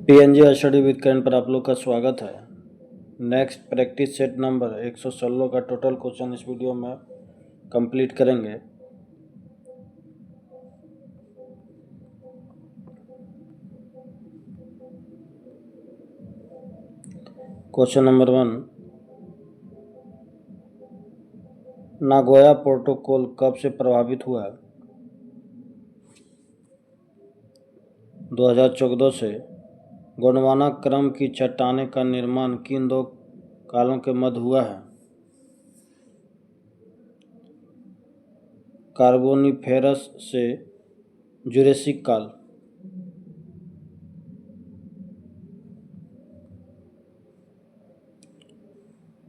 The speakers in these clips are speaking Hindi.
पीएनजी स्टडी विद करण पर आप लोग का स्वागत है। नेक्स्ट प्रैक्टिस सेट नंबर 116 का टोटल क्वेश्चन इस वीडियो में कंप्लीट करेंगे। क्वेश्चन नंबर 1, नागोया प्रोटोकॉल कब से प्रभावित हुआ है? 2014 से। गोंडवाना क्रम की चट्टानें का निर्माण किन दो कालों के मध्य हुआ है? कार्बोनिफेरस से जुरेसिक काल।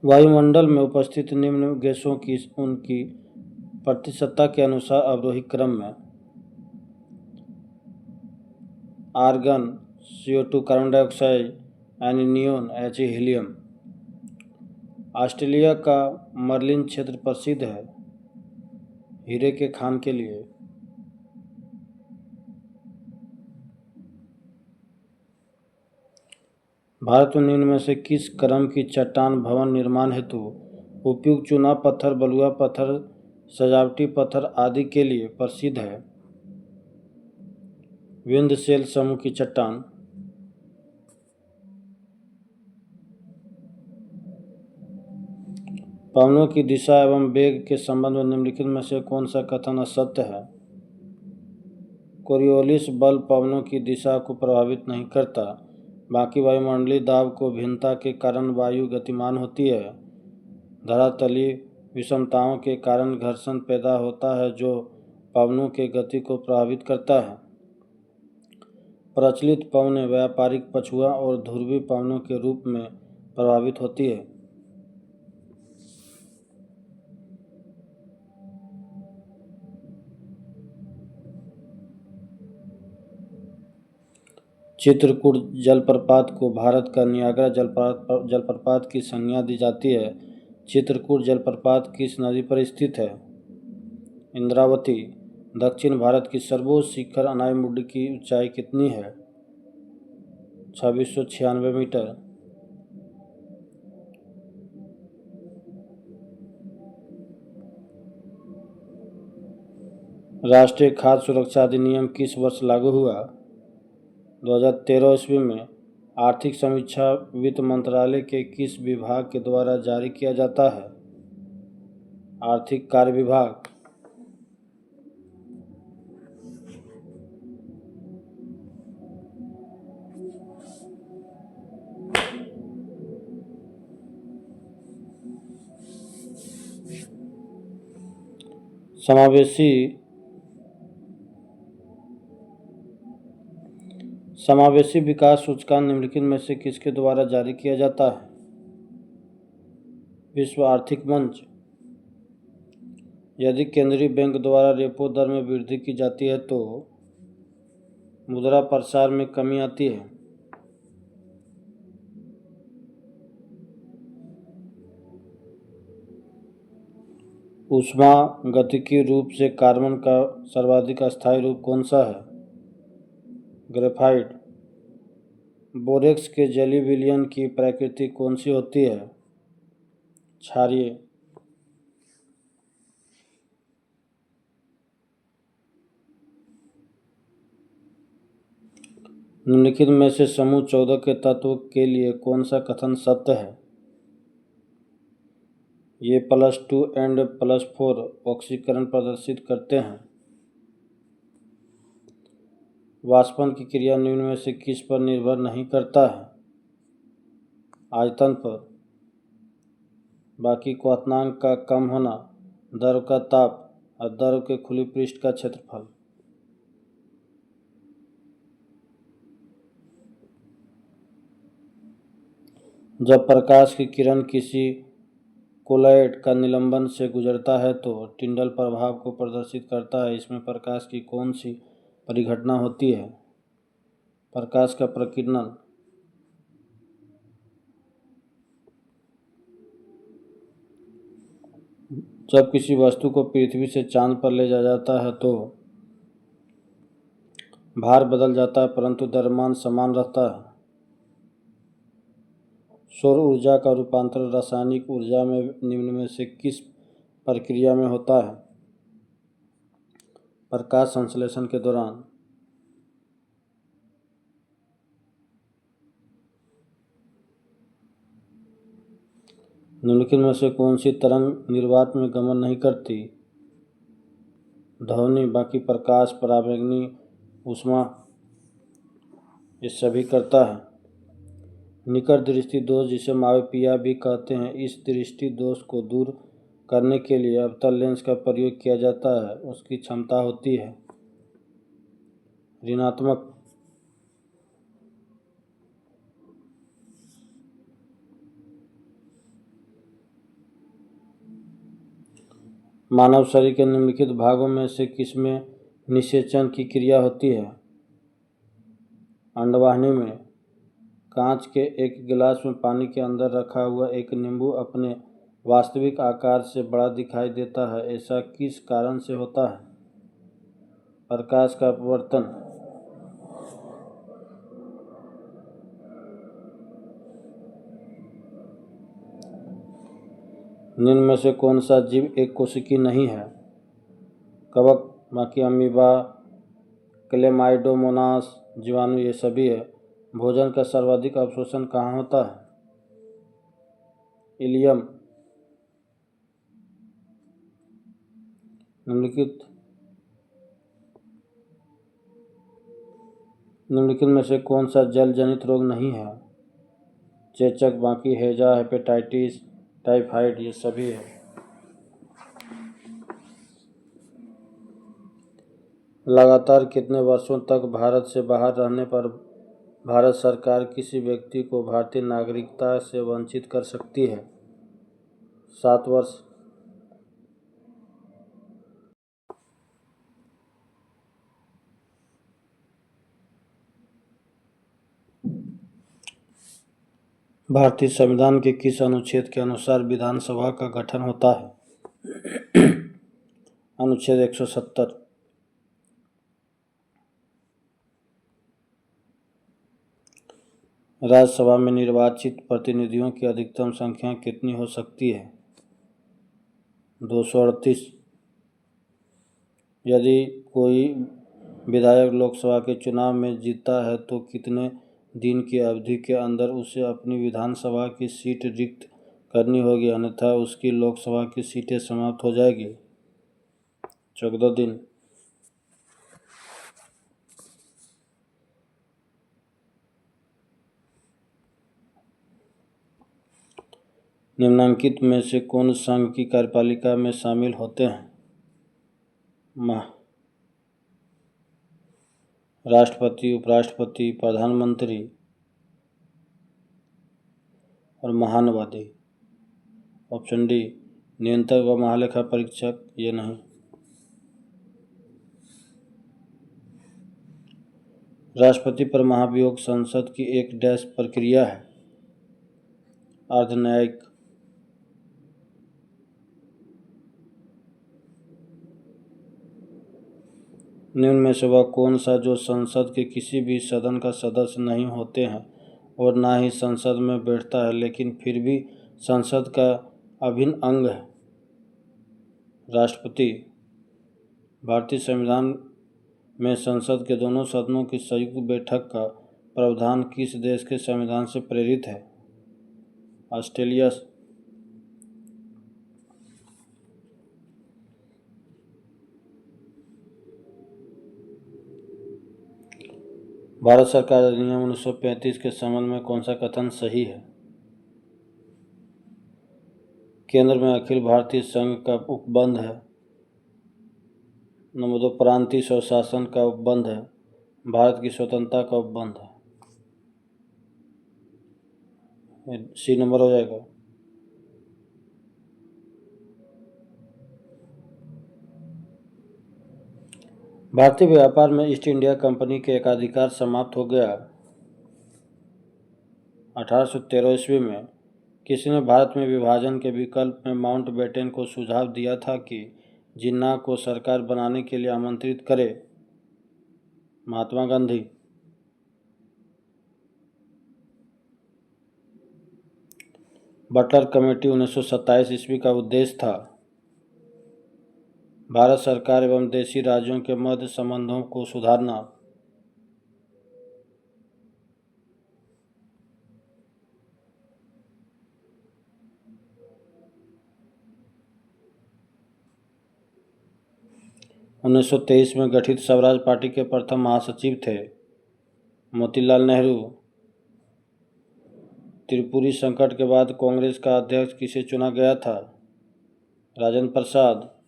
वायुमंडल में उपस्थित निम्न गैसों की उनकी प्रतिशतता के अनुसार अवरोही क्रम में आर्गन, CO2, कार्बन डाइऑक्साइड, एनीनियन, He, हीलियम। ऑस्ट्रेलिया का मर्लिन क्षेत्र प्रसिद्ध है हीरे के खान के लिए। भारत में निम्न में से किस क्रम की चट्टान भवन निर्माण हेतु उपयुक्त चूना पत्थर, बलुआ पत्थर, सजावटी पत्थर आदि के लिए प्रसिद्ध है? विंध्यशैल समूह की चट्टान। पवनों की दिशा एवं वेग के संबंध में निम्नलिखित में से कौन सा कथन असत्य है? कोरियोलिस बल पवनों की दिशा को प्रभावित नहीं करता, बाकी वायुमंडलीय दाब को भिन्नता के कारण वायु गतिमान होती है। धरातलीय विषमताओं के कारण घर्षण पैदा होता है जो पवनों के गति को प्रभावित करता है। प्रचलित पवनें व्यापारिक पछुआ और ध्रुवीय पवनों के रूप में प्रभावित होती है। चित्रकूट जलप्रपात को भारत का नियाग्रा जलप्रपात की संज्ञा दी जाती है। चित्रकूट जलप्रपात किस नदी पर स्थित है? इंद्रावती। दक्षिण भारत की सर्वोच्च शिखर अनायमुडी की ऊंचाई कितनी है? 2696 मीटर। राष्ट्रीय खाद्य सुरक्षा अधिनियम किस वर्ष लागू हुआ? 2013 ईस्वी में। आर्थिक समीक्षा वित्त मंत्रालय के किस विभाग के द्वारा जारी किया जाता है? आर्थिक कार्य विभाग। समावेशी विकास सूचकांक निम्नलिखित में से किसके द्वारा जारी किया जाता है? विश्व आर्थिक मंच। यदि केंद्रीय बैंक द्वारा रेपो दर में वृद्धि की जाती है तो मुद्रा प्रसार में कमी आती है। ऊष्मागतिकीय रूप से कार्बन का सर्वाधिक अस्थायी रूप कौन सा है? ग्रेफाइट। बोरेक्स के जलीय विलयन की प्रकृति कौन सी होती है? क्षारीय। निम्नलिखित में से समूह 14 के तत्व के लिए कौन सा कथन सत्य है? ये +2 एंड +4 ऑक्सीकरण प्रदर्शित करते हैं। वाष्पन की क्रिया निम्न में से किस पर निर्भर नहीं करता है? आयतन पर। बाकी क्वथनांक का कम होना, द्रव का ताप और द्रव के खुली पृष्ठ का क्षेत्रफल। जब प्रकाश की किरण किसी कोलॉइड का निलंबन से गुजरता है तो टिंडल प्रभाव को प्रदर्शित करता है। इसमें प्रकाश की कौन सी परिघटना होती है? प्रकाश का प्रकीर्णन। जब किसी वस्तु को पृथ्वी से चांद पर ले जाया जाता है तो भार बदल जाता है परंतु द्रव्यमान समान रहता है। सौर ऊर्जा का रूपांतरण रासायनिक ऊर्जा में निम्न में से किस प्रक्रिया में होता है? प्रकाश संश्लेषण के दौरान। निम्नलिखित में से कौन सी तरंग निर्वात में गमन नहीं करती? ध्वनि, बाकी प्रकाश, पराबैंगनी, ऊष्मा, ये सभी करता है। निकट दृष्टि दोष, जिसे मायोपिया भी कहते हैं, इस दृष्टि दोष को दूर करने के लिए अवतल लेंस का प्रयोग किया जाता है। उसकी क्षमता होती है ऋणात्मक। मानव शरीर के निम्नलिखित भागों में से किसमें निषेचन की क्रिया होती है? अंडवाहिनी में। कांच के एक गिलास में पानी के अंदर रखा हुआ एक नींबू अपने वास्तविक आकार से बड़ा दिखाई देता है, ऐसा किस कारण से होता है? प्रकाश का अपवर्तन। निम्न में से कौन सा जीव एक कोशिकी नहीं है? कवक, बाकी अमीबा, क्लेमाइडोमोनास, जीवाणु, ये सभी है। भोजन का सर्वाधिक अवशोषण कहाँ होता है? इलियम। निम्नलिखित में से कौन सा जल जनित रोग नहीं है? चेचक, बाकी हैजा, हेपेटाइटिस, टाइफाइड, ये सभी है। लगातार कितने वर्षों तक भारत से बाहर रहने पर भारत सरकार किसी व्यक्ति को भारतीय नागरिकता से वंचित कर सकती है? 7 वर्ष। भारतीय संविधान के किस अनुच्छेद के अनुसार विधानसभा का गठन होता है? अनुच्छेद 170। राज्यसभा में निर्वाचित प्रतिनिधियों की अधिकतम संख्या कितनी हो सकती है? 238। यदि कोई विधायक लोकसभा के चुनाव में जीता है तो कितने दिन की अवधि के अंदर उसे अपनी विधानसभा की सीट रिक्त करनी होगी, अन्यथा उसकी लोकसभा की सीटें समाप्त हो जाएगी? 14 दिन। निम्नलिखित में से कौन संघ की कार्यपालिका में शामिल होते हैं? राष्ट्रपति, उपराष्ट्रपति, प्रधानमंत्री और महानवादी। ऑप्शन डी, नियंत्रक व महालेखा परीक्षक, ये नहीं। राष्ट्रपति पर महाभियोग संसद की एक डैश प्रक्रिया है? अर्धन्यायिक। निम्न में से वह कौन सा जो संसद के किसी भी सदन का सदस्य नहीं होते हैं और ना ही संसद में बैठता है लेकिन फिर भी संसद का अभिन्न अंग है? राष्ट्रपति। भारतीय संविधान में संसद के दोनों सदनों की संयुक्त बैठक का प्रावधान किस देश के संविधान से प्रेरित है? ऑस्ट्रेलिया। भारत सरकार अधिनियम 1935 के संबंध में कौन सा कथन सही है? केंद्र में अखिल भारतीय संघ का उपबंध है। नंबर 2, प्रांतीय स्वशासन का उपबंध है। भारत की स्वतंत्रता का उपबंध है। सी नंबर हो जाएगा। भारतीय व्यापार में ईस्ट इंडिया कंपनी के एकाधिकार समाप्त हो गया। 1813 ईस्वी में किसने भारत में विभाजन के विकल्प में माउंटबेटन को सुझाव दिया था कि जिन्ना को सरकार बनाने के लिए आमंत्रित करे? महात्मा गांधी। बटलर कमेटी 1927 ईस्वी का उद्देश्य था भारत सरकार एवं देशी राज्यों के मध्य संबंधों को सुधारना। उन्नीस सौ तेईस में गठित स्वराज पार्टी के प्रथम महासचिव थे मोतीलाल नेहरू। त्रिपुरी संकट के बाद कांग्रेस का अध्यक्ष किसे चुना गया था? राजेंद्र प्रसाद।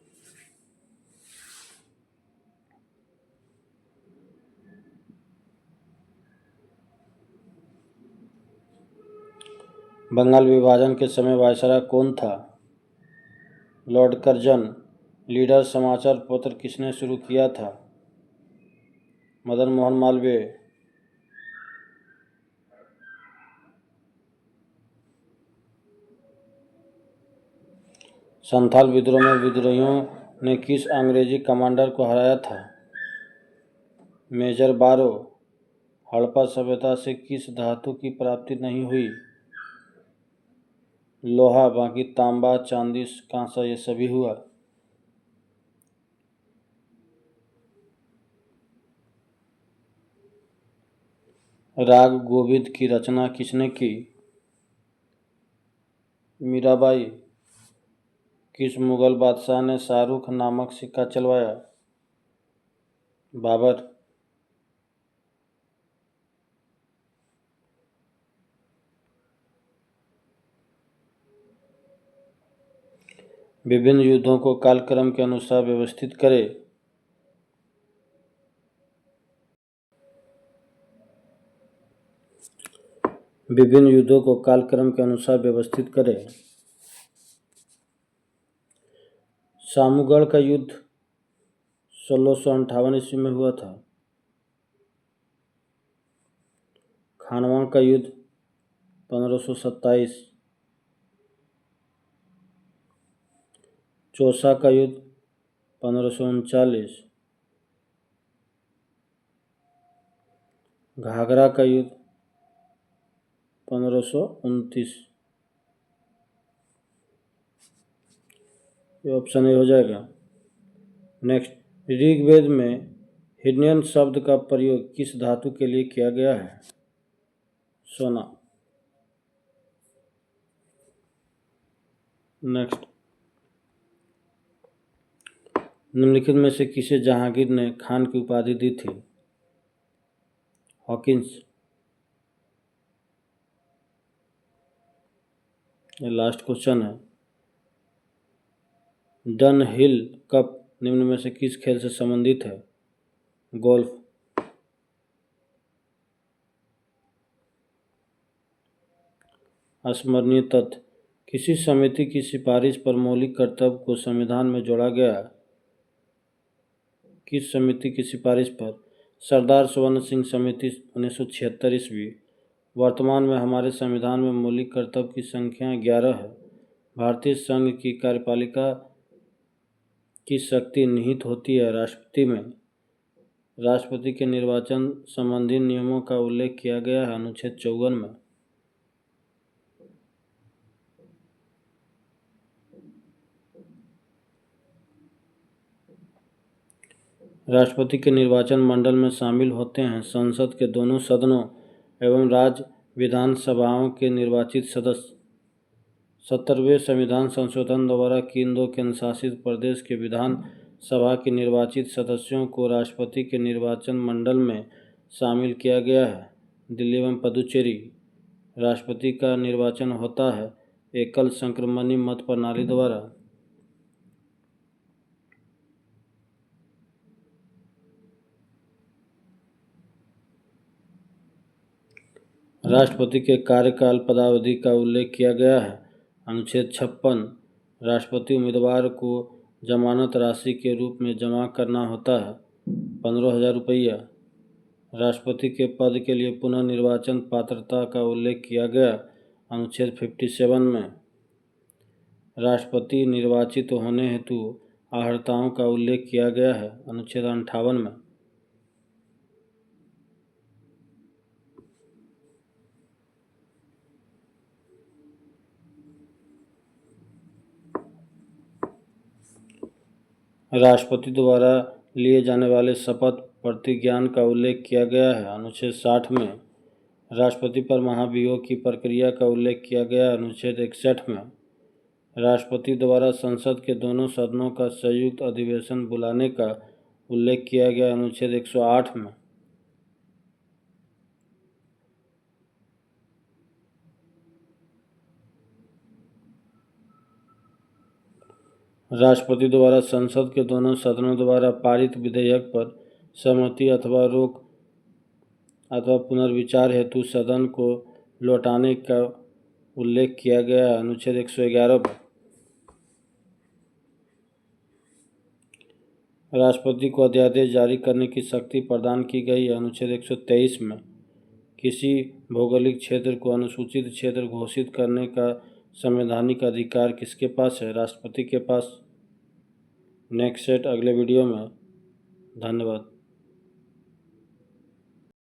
बंगाल विभाजन के समय वायसराय कौन था? Lord Curzon. लीडर समाचार पत्र किसने शुरू किया था? मदन मोहन मालवीय। संथाल विद्रोह में विद्रोहियों ने किस अंग्रेजी कमांडर को हराया था? मेजर बारो। हड़प्पा सभ्यता से किस धातु की प्राप्ति नहीं हुई? लोहा। बाकी तांबा, चांदी, कांसा ये सभी हुआ। राग गोविंद की रचना किसने की? मीराबाई। किस मुगल बादशाह ने शाहरुख नामक सिक्का चलवाया? बाबर। विभिन्न युद्धों को कालक्रम के अनुसार व्यवस्थित करें। विभिन्न युद्धों को कालक्रम के अनुसार व्यवस्थित करें। सामूगढ़ का युद्ध 1658 ईस्वी में हुआ था। खानवा का युद्ध 1527। चौसा का युद्ध 1539। घाघरा का युद्ध 1529। ये ऑप्शन ए हो जाएगा। नेक्स्ट, ऋग्वेद में हिरण्यन शब्द का प्रयोग किस धातु के लिए किया गया है? सोना। नेक्स्ट, निम्नलिखित में से किसे जहांगीर ने खान की उपाधि दी थी? हॉकिंस। ये लास्ट क्वेश्चन है। डन हिल कप निम्न में से किस खेल से संबंधित है? गोल्फ। स्मरणीय तथ्य, किसी समिति की सिफारिश पर मौलिक कर्तव्य को संविधान में जोड़ा गया। किस समिति की सिफारिश पर? सरदार स्वर्ण सिंह समिति 1976 ईस्वी। वर्तमान में हमारे संविधान में मौलिक कर्तव्य की संख्या 11 है। भारतीय संघ की कार्यपालिका की शक्ति निहित होती है राष्ट्रपति में। राष्ट्रपति के निर्वाचन संबंधी नियमों का उल्लेख किया गया है अनुच्छेद 54 में। राष्ट्रपति के निर्वाचन मंडल में शामिल होते हैं संसद के दोनों सदनों एवं राज्य विधानसभाओं के निर्वाचित सदस्य। 70वें संविधान संशोधन द्वारा किन दो केंद्र शासित प्रदेश के विधान सभा के निर्वाचित सदस्यों को राष्ट्रपति के निर्वाचन मंडल में शामिल किया गया है? दिल्ली एवं पुदुचेरी। राष्ट्रपति का निर्वाचन होता है एकल संक्रमणी मत प्रणाली द्वारा। राष्ट्रपति के कार्यकाल पदावधि का उल्लेख किया गया है अनुच्छेद 56। राष्ट्रपति उम्मीदवार को जमानत राशि के रूप में जमा करना होता है 15,000 रुपया। राष्ट्रपति के पद के लिए पुनर्निर्वाचन पात्रता का उल्लेख किया गया अनुच्छेद 57 में। राष्ट्रपति निर्वाचित होने हेतु अर्हताओं का उल्लेख किया गया है अनुच्छेद 58 में। राष्ट्रपति द्वारा लिए जाने वाले शपथ प्रतिज्ञान का उल्लेख किया गया है। अनुच्छेद 60 में राष्ट्रपति पर महाभियोग की प्रक्रिया का उल्लेख किया गया है। अनुच्छेद 61 में राष्ट्रपति द्वारा संसद के दोनों सदनों का संयुक्त अधिवेशन बुलाने का उल्लेख किया गया है। अनुच्छेद 108 में राष्ट्रपति द्वारा संसद के दोनों सदनों द्वारा पारित विधेयक पर सहमति अथवा रोक अथवा पुनर्विचार हेतु सदन को लौटाने का उल्लेख किया गया है। अनुच्छेद 111 में राष्ट्रपति को अध्यादेश जारी करने की शक्ति प्रदान की गई है। अनुच्छेद 123 में किसी भौगोलिक क्षेत्र को अनुसूचित क्षेत्र घोषित करने का संवैधानिक अधिकार किसके पास है? राष्ट्रपति के पास। नेक्स्ट सेट अगले वीडियो में। धन्यवाद।